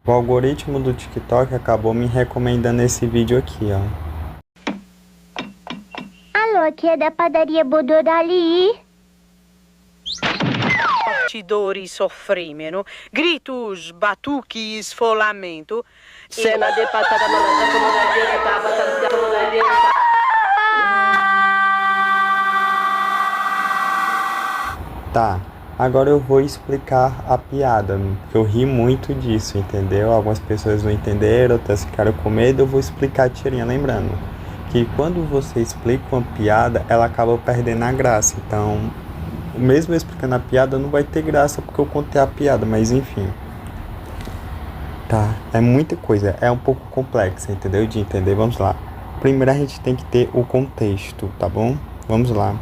O algoritmo do TikTok acabou me recomendando esse vídeo aqui, ó. Alô, aqui é da padaria Bodorali. Bastidores sofrimento, gritos, batuque, esfolamento, cena de patata Tá, agora eu vou explicar a piada, porque eu ri muito disso, entendeu? Algumas pessoas não entenderam, outras ficaram com medo, eu vou explicar a tirinha, lembrando que quando você explica uma piada, ela acaba perdendo a graça, então, mesmo eu explicando a piada, não vai ter graça porque eu contei a piada, mas enfim. Tá, é muita coisa, é um pouco complexa, entendeu? De entender, vamos lá. Primeiro a gente tem que ter o contexto, tá bom? Vamos lá.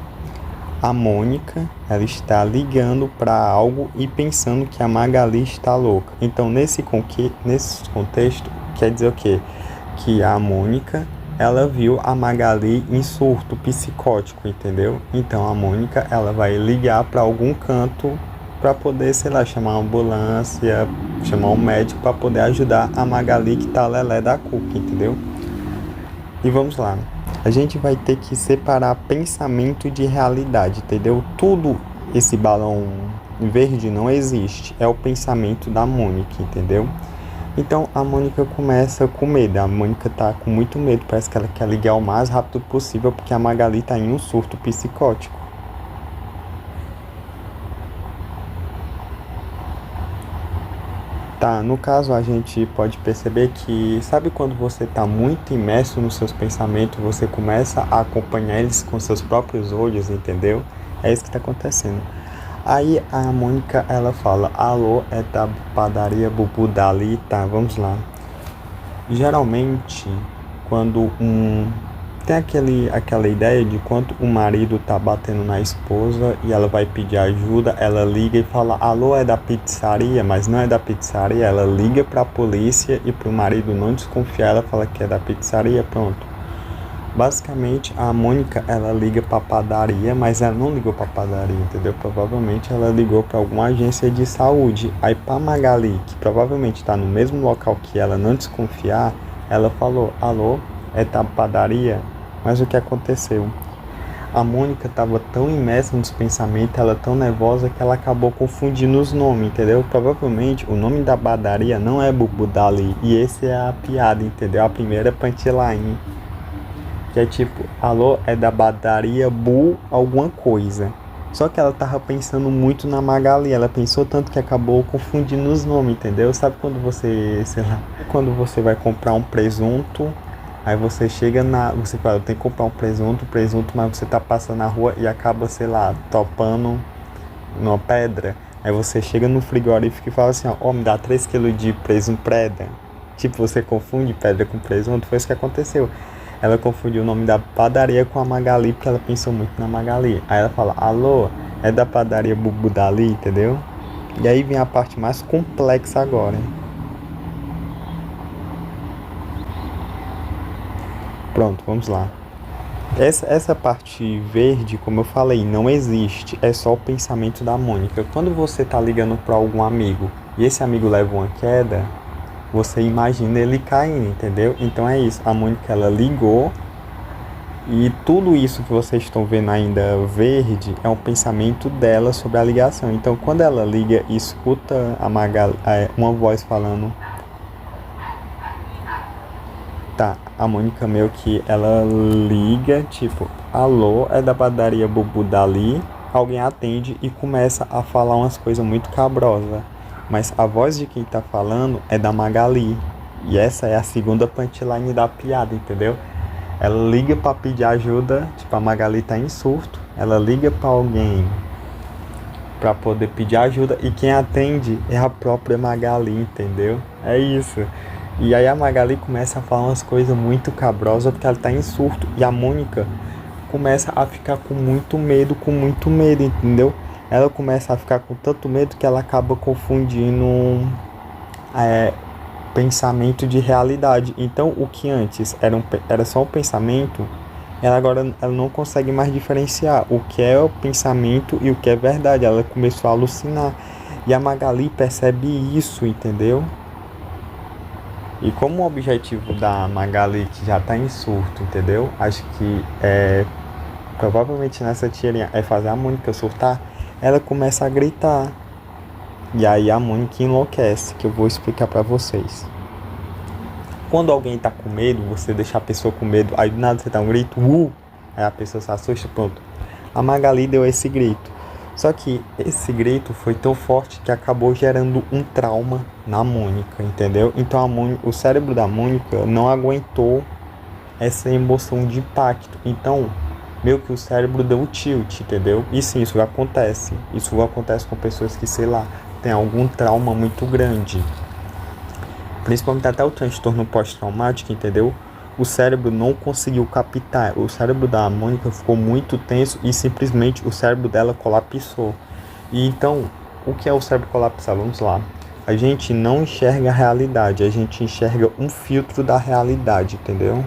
A Mônica, ela está ligando para algo e pensando que a Magali está louca. Então, nesse contexto, quer dizer o quê? Que a Mônica, ela viu a Magali em surto psicótico, entendeu? Então, a Mônica, ela vai ligar para algum canto para poder, sei lá, chamar uma ambulância, chamar um médico para poder ajudar a Magali que tá lelé da cuca, entendeu? E vamos lá. A gente vai ter que separar pensamento de realidade, entendeu? Tudo esse balão verde não existe, é o pensamento da Mônica, entendeu? Então a Mônica começa com medo, a Mônica tá com muito medo, parece que ela quer ligar o mais rápido possível porque a Magali tá em um surto psicótico. Tá, no caso a gente pode perceber que, sabe quando você está muito imerso nos seus pensamentos, você começa a acompanhar eles com seus próprios olhos, entendeu? É isso que está acontecendo. Aí a Mônica, ela fala, alô, é da padaria Bubu Dali, tá, vamos lá. Geralmente, quando tem aquela ideia de quando o marido tá batendo na esposa e ela vai pedir ajuda, ela liga e fala, alô, é da pizzaria, mas não é da pizzaria, ela liga pra polícia e pro marido não desconfiar, ela fala que é da pizzaria, pronto. Basicamente, a Mônica, ela liga pra padaria, mas ela não ligou pra padaria, entendeu? Provavelmente ela ligou pra alguma agência de saúde. Aí pra Magali, que provavelmente tá no mesmo local que ela, não desconfiar, ela falou, alô, é da padaria? Mas o que aconteceu? A Mônica estava tão imersa nos pensamentos, ela tão nervosa que ela acabou confundindo os nomes, entendeu? Provavelmente o nome da padaria não é Bubu Dali. E esse é a piada, entendeu? A primeira punchline. Que é tipo, alô, é da padaria Bu alguma coisa. Só que ela tava pensando muito na Magali. Ela pensou tanto que acabou confundindo os nomes, entendeu? Sabe quando você, sei lá, quando você vai comprar um presunto. Aí você chega você fala, eu tenho que comprar um presunto, mas você tá passando na rua e acaba, sei lá, topando numa pedra. Aí você chega no frigorífico e fala assim, ó, me dá 3 kg de presunto pedra. Tipo, você confunde pedra com presunto, foi isso que aconteceu. Ela confundiu o nome da padaria com a Magali, porque ela pensou muito na Magali. Aí ela fala, alô, é da padaria Bubu Dali, entendeu? E aí vem a parte mais complexa agora, hein? Pronto, vamos lá. Essa parte verde, como eu falei, não existe. É só o pensamento da Mônica. Quando você tá ligando para algum amigo e esse amigo leva uma queda, você imagina ele caindo, entendeu? Então é isso. A Mônica, ela ligou e tudo isso que vocês estão vendo ainda verde é um pensamento dela sobre a ligação. Então quando ela liga e escuta uma voz falando, tá, a Mônica meio que ela liga, tipo, alô, é da padaria Bubu Dali, alguém atende e começa a falar umas coisas muito cabrosas. Mas a voz de quem tá falando é da Magali. E essa é a segunda punchline da piada, entendeu? Ela liga pra pedir ajuda, tipo, a Magali tá em surto, ela liga pra alguém pra poder pedir ajuda e quem atende é a própria Magali, entendeu? É isso. E aí a Magali começa a falar umas coisas muito cabrosas porque ela tá em surto. E a Mônica começa a ficar com muito medo, entendeu? Ela começa a ficar com tanto medo que ela acaba confundindo pensamento de realidade. Então o que antes era só um pensamento, ela não consegue mais diferenciar o que é o pensamento e o que é verdade. Ela começou a alucinar. E a Magali percebe isso, entendeu? E como o objetivo da Magali, que já tá em surto, entendeu? Acho que provavelmente nessa tirinha é fazer a Mônica surtar, ela começa a gritar. E aí a Mônica enlouquece, que eu vou explicar pra vocês. Quando alguém tá com medo, você deixa a pessoa com medo, aí do nada você dá um grito, aí a pessoa se assusta, pronto. A Magali deu esse grito. Só que esse grito foi tão forte que acabou gerando um trauma na Mônica, entendeu? Então o cérebro da Mônica não aguentou essa emoção de impacto. Então, meio que o cérebro deu um tilt, entendeu? E sim, isso acontece. Isso acontece com pessoas que, sei lá, tem algum trauma muito grande. Principalmente até o transtorno pós-traumático, entendeu? O cérebro não conseguiu captar. O cérebro da Mônica ficou muito tenso e simplesmente o cérebro dela colapsou. E então, o que é o cérebro colapsar? Vamos lá. A gente não enxerga a realidade, a gente enxerga um filtro da realidade, entendeu?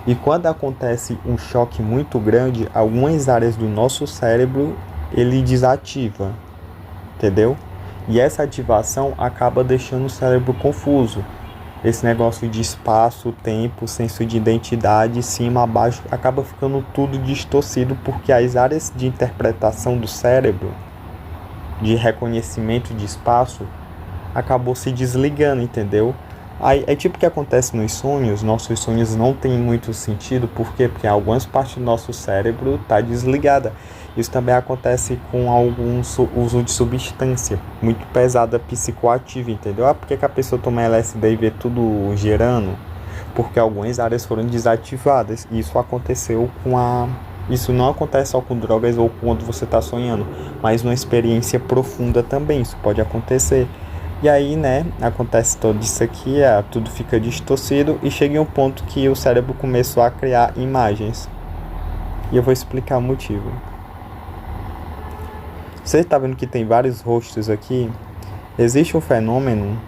E quando acontece um choque muito grande, algumas áreas do nosso cérebro ele desativa, entendeu? E essa ativação acaba deixando o cérebro confuso. Esse negócio de espaço, tempo, senso de identidade, cima, abaixo, acaba ficando tudo distorcido porque as áreas de interpretação do cérebro, de reconhecimento de espaço, acabou se desligando, entendeu? Aí, é tipo o que acontece nos sonhos. Nossos sonhos não têm muito sentido. Por quê? Porque algumas partes do nosso cérebro tá desligada. Isso também acontece com algum uso de substância muito pesada, psicoativa, entendeu? Por que a pessoa toma LSD e vê tudo gerando? Porque algumas áreas foram desativadas. E isso aconteceu Isso não acontece só com drogas ou quando você está sonhando, mas numa experiência profunda também. Isso pode acontecer. E aí, né, acontece tudo isso aqui, tudo fica distorcido e chega em um ponto que o cérebro começou a criar imagens. E eu vou explicar o motivo. Você está vendo que tem vários rostos aqui? Existe um fenômeno...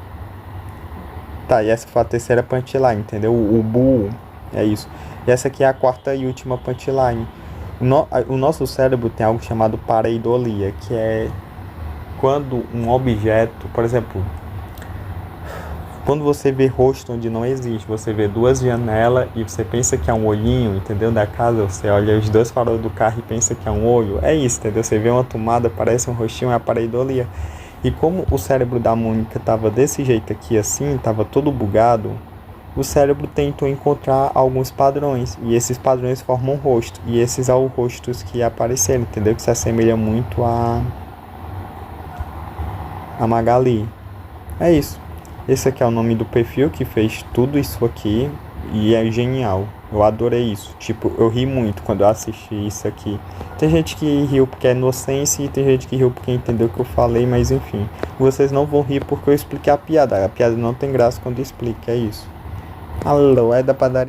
Tá, e essa foi a terceira punchline, entendeu? O Bull, é isso. E essa aqui é a quarta e última punchline. O nosso cérebro tem algo chamado pareidolia, que é quando um objeto, por exemplo, quando você vê rosto onde não existe, você vê duas janelas e você pensa que é um olhinho, entendeu? Da casa, você olha os dois faróis do carro e pensa que é um olho. É isso, entendeu? Você vê uma tomada, parece um rostinho, é a pareidolia. E como o cérebro da Mônica estava desse jeito aqui, assim, estava todo bugado, o cérebro tentou encontrar alguns padrões. E esses padrões formam um rosto. E esses são os rostos que apareceram, entendeu? Que se assemelha muito a Magali. É isso. Esse aqui é o nome do perfil que fez tudo isso aqui e é genial. Eu adorei isso. Tipo, eu ri muito quando eu assisti isso aqui. Tem gente que riu porque é inocência e tem gente que riu porque entendeu o que eu falei, mas enfim. Vocês não vão rir porque eu expliquei a piada. A piada não tem graça quando explica, é isso. Alô, é da padaria.